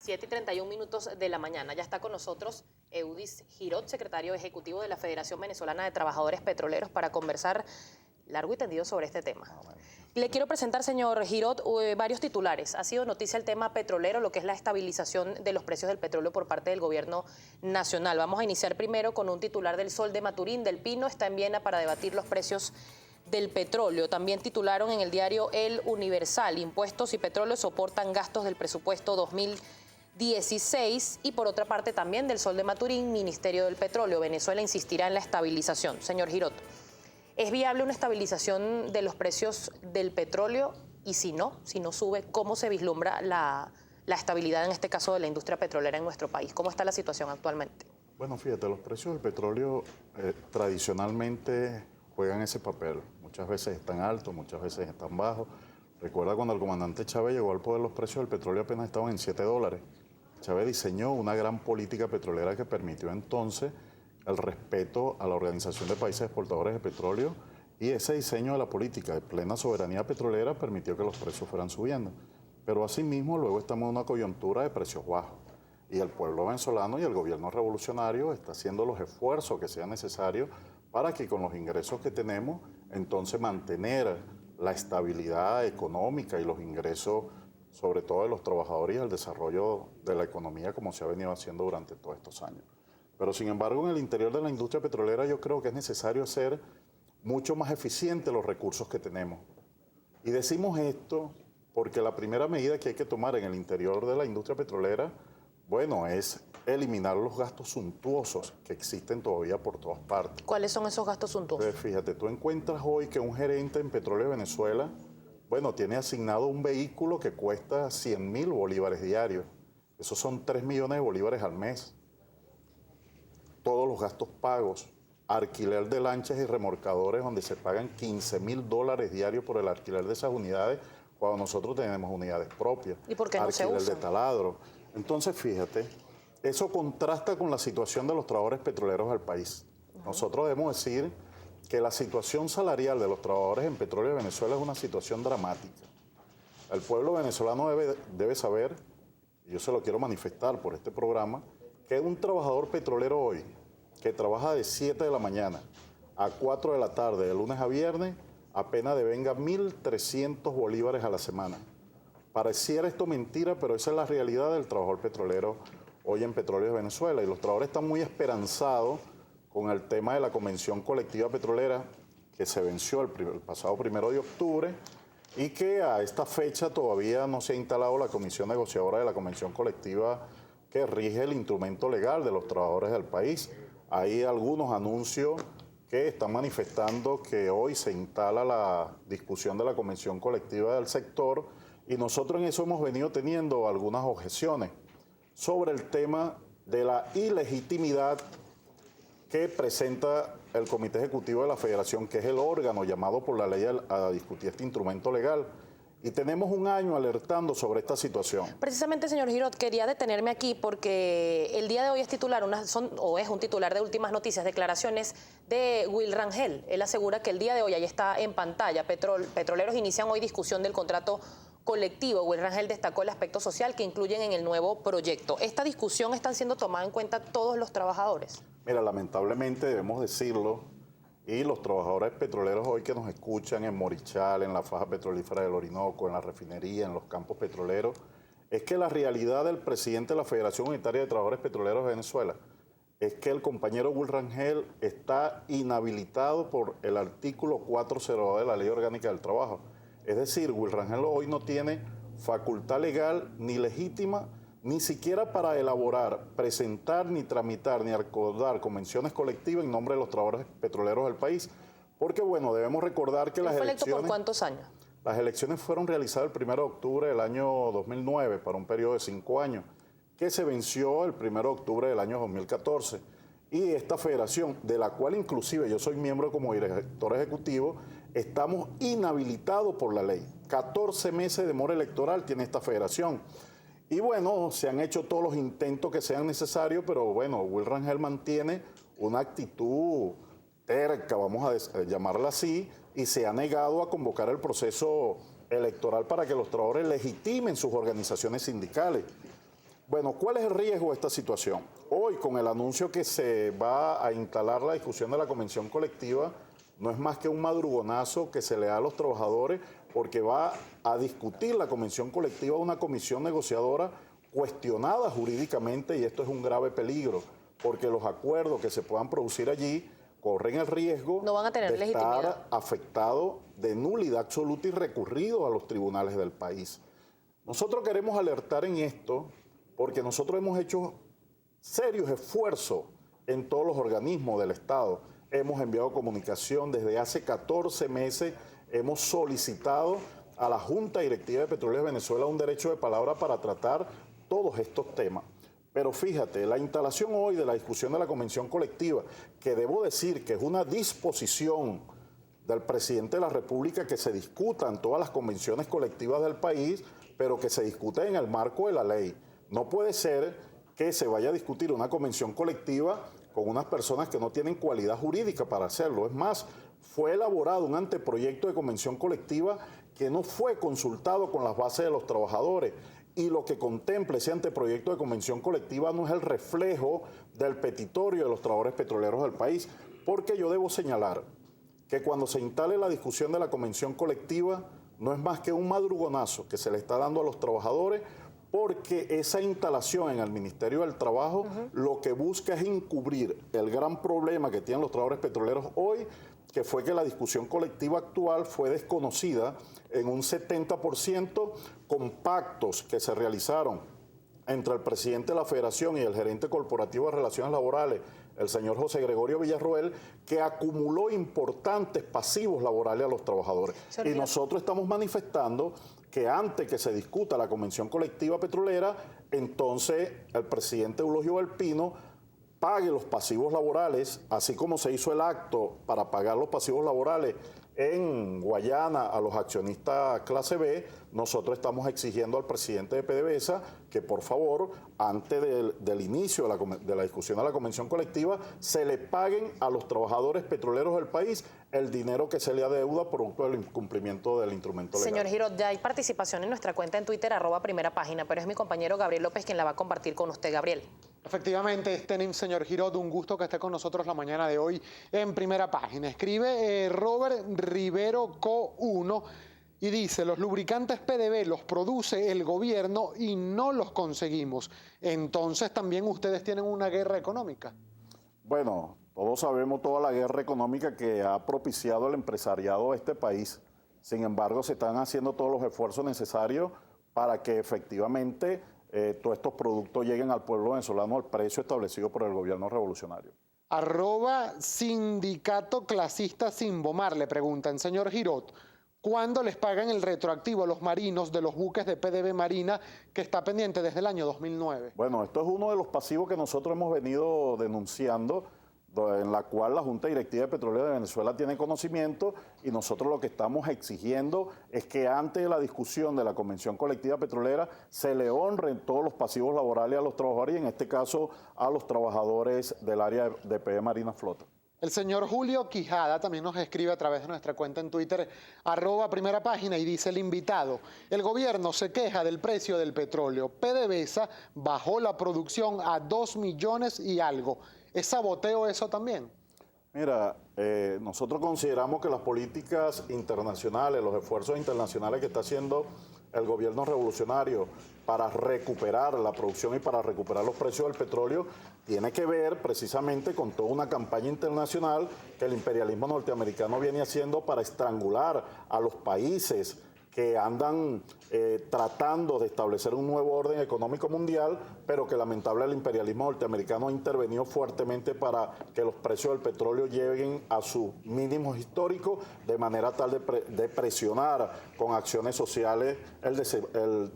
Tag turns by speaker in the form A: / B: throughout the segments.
A: 7:31 de la mañana. Ya está con nosotros Eudis Girot, secretario ejecutivo de la Federación Venezolana de Trabajadores Petroleros, para conversar largo y tendido sobre este tema. Le quiero presentar, señor Girot, varios titulares. Ha sido noticia el tema petrolero, lo que es la estabilización de los precios del petróleo por parte del gobierno nacional. Vamos a iniciar primero con un titular del Sol de Maturín. Del Pino está en Viena para debatir los precios del petróleo. También titularon en el diario El Universal: impuestos y petróleo soportan gastos del presupuesto 2016. Y por otra parte también del Sol de Maturín: Ministerio del Petróleo, Venezuela insistirá en la estabilización. Señor Girot, ¿es viable una estabilización de los precios del petróleo? Y si no sube, ¿cómo se vislumbra la estabilidad, en este caso, de la industria petrolera en nuestro país? ¿Cómo está la situación actualmente?
B: Bueno, fíjate, los precios del petróleo tradicionalmente juegan ese papel. Muchas veces están altos, muchas veces están bajos. Recuerda cuando el comandante Chávez llegó al poder, los precios del petróleo apenas estaban en $7. Chávez diseñó una gran política petrolera que permitió entonces el respeto a la Organización de Países Exportadores de Petróleo, y ese diseño de la política de plena soberanía petrolera permitió que los precios fueran subiendo. Pero asimismo luego estamos en una coyuntura de precios bajos y el pueblo venezolano y el gobierno revolucionario está haciendo los esfuerzos que sean necesarios para que con los ingresos que tenemos entonces mantener la estabilidad económica y los ingresos sobre todo de los trabajadores y el desarrollo de la economía como se ha venido haciendo durante todos estos años. Pero sin embargo, en el interior de la industria petrolera yo creo que es necesario hacer mucho más eficientes los recursos que tenemos. Y decimos esto porque la primera medida que hay que tomar en el interior de la industria petrolera, bueno, es eliminar los gastos suntuosos que existen todavía por todas partes.
A: ¿Cuáles son esos gastos suntuosos?
B: Entonces, fíjate, tú encuentras hoy que un gerente en Petróleo de Venezuela, bueno, tiene asignado un vehículo que cuesta 100.000 bolívares diarios. Esos son 3 millones de bolívares al mes. Todos los gastos pagos, alquiler de lanchas y remolcadores donde se pagan $15.000 diarios por el alquiler de esas unidades, cuando nosotros tenemos unidades propias.
A: ¿Y por qué no se usan?
B: Alquiler de taladro. Entonces, fíjate, eso contrasta con la situación de los trabajadores petroleros del país. Nosotros debemos decir que la situación salarial de los trabajadores en Petróleo de Venezuela es una situación dramática. El pueblo venezolano debe saber, y yo se lo quiero manifestar por este programa, que un trabajador petrolero hoy, que trabaja de 7 de la mañana a 4 de la tarde, de lunes a viernes, apenas devenga 1.300 bolívares a la semana. Pareciera esto mentira, pero esa es la realidad del trabajador petrolero hoy en Petróleo de Venezuela. Y los trabajadores están muy esperanzados con el tema de la Convención Colectiva Petrolera, que se venció el pasado 1 de octubre, y que a esta fecha todavía no se ha instalado la comisión negociadora de la Convención Colectiva que rige el instrumento legal de los trabajadores del país. Hay algunos anuncios que están manifestando que hoy se instala la discusión de la Convención Colectiva del sector, y nosotros en eso hemos venido teniendo algunas objeciones sobre el tema de la ilegitimidad que presenta el Comité Ejecutivo de la Federación, que es el órgano llamado por la ley a discutir este instrumento legal. Y tenemos un año alertando sobre esta situación.
A: Precisamente, señor Girot, quería detenerme aquí porque el día de hoy es titular, es un titular de Últimas Noticias, declaraciones de Will Rangel. Él asegura que el día de hoy, ahí está en pantalla, petroleros inician hoy discusión del contrato colectivo. Will Rangel destacó el aspecto social que incluyen en el nuevo proyecto. ¿Esta discusión están siendo tomada en cuenta todos los trabajadores?
B: Mira, lamentablemente debemos decirlo, y los trabajadores petroleros hoy que nos escuchan en Morichal, en la faja petrolífera del Orinoco, en la refinería, en los campos petroleros, es que la realidad del presidente de la Federación Unitaria de Trabajadores Petroleros de Venezuela es que el compañero Will Rangel está inhabilitado por el artículo 402 de la Ley Orgánica del Trabajo. Es decir, Will Rangel hoy no tiene facultad legal ni legítima ni siquiera para elaborar, presentar, ni tramitar, ni acordar convenciones colectivas en nombre de los trabajadores petroleros del país. Porque, bueno, debemos recordar que las elecciones...
A: ¿Fue electo por cuántos años?
B: Las elecciones fueron realizadas el 1 de octubre del año 2009 para un periodo de 5 años, que se venció el 1 de octubre del año 2014. Y esta federación, de la cual inclusive yo soy miembro como director ejecutivo, estamos inhabilitados por la ley. 14 meses de demora electoral tiene esta federación. Y bueno, se han hecho todos los intentos que sean necesarios, pero bueno, Will Rangel mantiene una actitud terca, vamos a llamarla así, y se ha negado a convocar el proceso electoral para que los trabajadores legitimen sus organizaciones sindicales. Bueno, ¿cuál es el riesgo de esta situación? Hoy, con el anuncio que se va a instalar la discusión de la convención colectiva, no es más que un madrugonazo que se le da a los trabajadores porque va a discutir la convención colectiva una comisión negociadora cuestionada jurídicamente, y esto es un grave peligro, porque los acuerdos que se puedan producir allí corren el riesgo
A: no van a tener
B: de
A: legitimidad,
B: estar afectados de nulidad absoluta y recurridos a los tribunales del país. Nosotros queremos alertar en esto porque nosotros hemos hecho serios esfuerzos en todos los organismos del Estado. Hemos enviado comunicación desde hace 14 meses, hemos solicitado a la Junta Directiva de Petróleos de Venezuela un derecho de palabra para tratar todos estos temas. Pero fíjate, la instalación hoy de la discusión de la convención colectiva, que debo decir que es una disposición del presidente de la República que se discutan todas las convenciones colectivas del país, pero que se discute en el marco de la ley. No puede ser que se vaya a discutir una convención colectiva con unas personas que no tienen cualidad jurídica para hacerlo. Es más, fue elaborado un anteproyecto de convención colectiva que no fue consultado con las bases de los trabajadores. Y lo que contempla ese anteproyecto de convención colectiva no es el reflejo del petitorio de los trabajadores petroleros del país, porque yo debo señalar que cuando se instale la discusión de la convención colectiva no es más que un madrugonazo que se le está dando a los trabajadores, porque esa instalación en el Ministerio del Trabajo lo que busca es encubrir el gran problema que tienen los trabajadores petroleros hoy, que fue que la discusión colectiva actual fue desconocida en un 70% con pactos que se realizaron entre el presidente de la Federación y el gerente corporativo de Relaciones Laborales, el señor José Gregorio Villarroel, que acumuló importantes pasivos laborales a los trabajadores. Y nosotros estamos manifestando que antes que se discuta la convención colectiva petrolera, entonces el presidente Eulogio Belpino pague los pasivos laborales, así como se hizo el acto para pagar los pasivos laborales en Guayana a los accionistas clase B. Nosotros estamos exigiendo al presidente de PDVSA que por favor, antes del inicio de la discusión de la convención colectiva, se le paguen a los trabajadores petroleros del país el dinero que se le adeuda producto del incumplimiento del instrumento legal.
A: Señor Girot, ya hay participación en nuestra cuenta en Twitter, @primerapágina, pero es mi compañero Gabriel López quien la va a compartir con usted. Gabriel.
C: Efectivamente, señor Girot, un gusto que esté con nosotros la mañana de hoy en Primera Página. Escribe Robert Rivero Co1 y dice: los lubricantes PDV los produce el gobierno y no los conseguimos. Entonces también ustedes tienen una guerra económica.
B: Bueno, todos sabemos toda la guerra económica que ha propiciado el empresariado de este país. Sin embargo, se están haciendo todos los esfuerzos necesarios para que efectivamente todos estos productos lleguen al pueblo venezolano al precio establecido por el gobierno revolucionario.
C: @sindicato clasista Simbomar le preguntan: señor Girot, ¿cuándo les pagan el retroactivo a los marinos de los buques de PDV Marina que está pendiente desde el año 2009?
B: Bueno, esto es uno de los pasivos que nosotros hemos venido denunciando, en la cual la Junta Directiva de Petróleos de Venezuela tiene conocimiento, y nosotros lo que estamos exigiendo es que antes de la discusión de la Convención Colectiva Petrolera se le honren todos los pasivos laborales a los trabajadores, y en este caso a los trabajadores del área de PDV Marina Flota.
C: El señor Julio Quijada también nos escribe a través de nuestra cuenta en Twitter, @primerapágina, y dice el invitado: el gobierno se queja del precio del petróleo. PDVSA bajó la producción a 2 millones y algo. ¿Es saboteo eso también?
B: Mira, nosotros consideramos que las políticas internacionales, los esfuerzos internacionales que está haciendo el gobierno revolucionario para recuperar la producción y para recuperar los precios del petróleo, tiene que ver precisamente con toda una campaña internacional que el imperialismo norteamericano viene haciendo para estrangular a los países que andan tratando de establecer un nuevo orden económico mundial, pero que lamentablemente el imperialismo norteamericano ha intervenido fuertemente para que los precios del petróleo lleguen a sus mínimos históricos, de manera tal de presionar con acciones sociales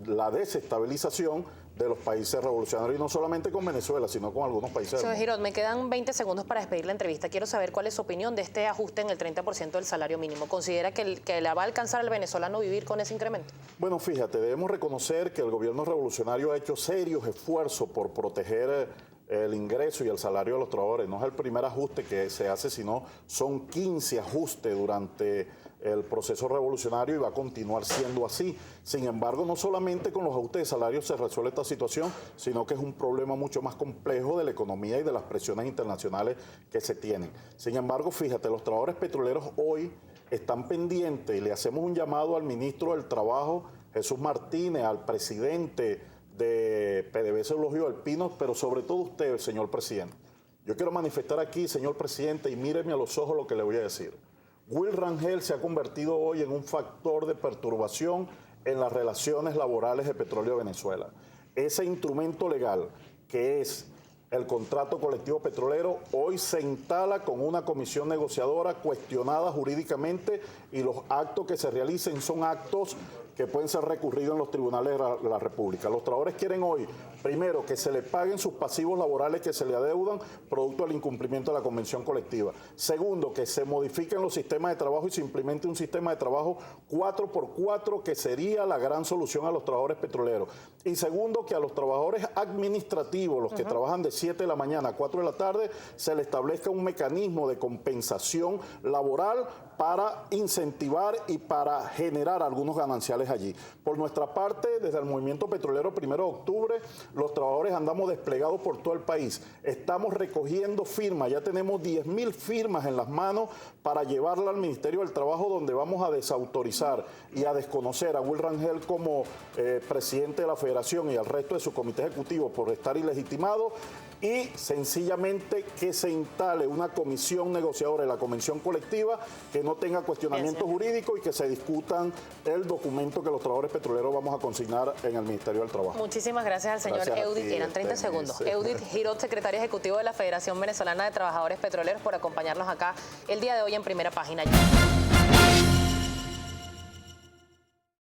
B: la desestabilización de los países revolucionarios, y no solamente con Venezuela, sino con algunos países.
A: Señor Girot, me quedan 20 segundos para despedir la entrevista. Quiero saber cuál es su opinión de este ajuste en el 30% del salario mínimo. ¿Considera que la va a alcanzar al venezolano vivir con ese incremento?
B: Bueno, fíjate, debemos reconocer que el gobierno revolucionario ha hecho serios esfuerzos por proteger el ingreso y el salario de los trabajadores. No es el primer ajuste que se hace, sino son 15 ajustes durante el proceso revolucionario y va a continuar siendo así. Sin embargo, no solamente con los ajustes de salarios se resuelve esta situación, sino que es un problema mucho más complejo de la economía y de las presiones internacionales que se tienen. Sin embargo, fíjate, los trabajadores petroleros hoy están pendientes y le hacemos un llamado al ministro del Trabajo, Jesús Martínez, al presidente de PDVSA Eulogio Alpino, pero sobre todo usted, señor presidente. Yo quiero manifestar aquí, señor presidente, y míreme a los ojos lo que le voy a decir. Will Rangel se ha convertido hoy en un factor de perturbación en las relaciones laborales de Petróleo de Venezuela. Ese instrumento legal que es el contrato colectivo petrolero hoy se instala con una comisión negociadora cuestionada jurídicamente y los actos que se realicen son actos que pueden ser recurridos en los tribunales de la República. Los trabajadores quieren hoy, primero, que se les paguen sus pasivos laborales que se le adeudan producto del incumplimiento de la convención colectiva. Segundo, que se modifiquen los sistemas de trabajo y se implemente un sistema de trabajo 4x4 que sería la gran solución a los trabajadores petroleros. Y segundo, que a los trabajadores administrativos, los que trabajan de 7 de la mañana a 4 de la tarde, se le establezca un mecanismo de compensación laboral para incentivar y para generar algunos gananciales allí. Por nuestra parte, desde el Movimiento Petrolero 1 de octubre, los trabajadores andamos desplegados por todo el país. Estamos recogiendo firmas, ya tenemos 10.000 firmas en las manos para llevarla al Ministerio del Trabajo, donde vamos a desautorizar y a desconocer a Will Rangel como presidente de la Federación y al resto de su comité ejecutivo por estar ilegitimado, y sencillamente que se instale una comisión negociadora de la convención colectiva que no tenga cuestionamiento jurídico y que se discutan el documento que los trabajadores petroleros vamos a consignar en el Ministerio del Trabajo.
A: Muchísimas gracias al señor Eudith, eran 30 segundos. Eudith Girot, secretario ejecutivo de la Federación Venezolana de Trabajadores Petroleros, por acompañarnos acá el día de hoy en Primera Página.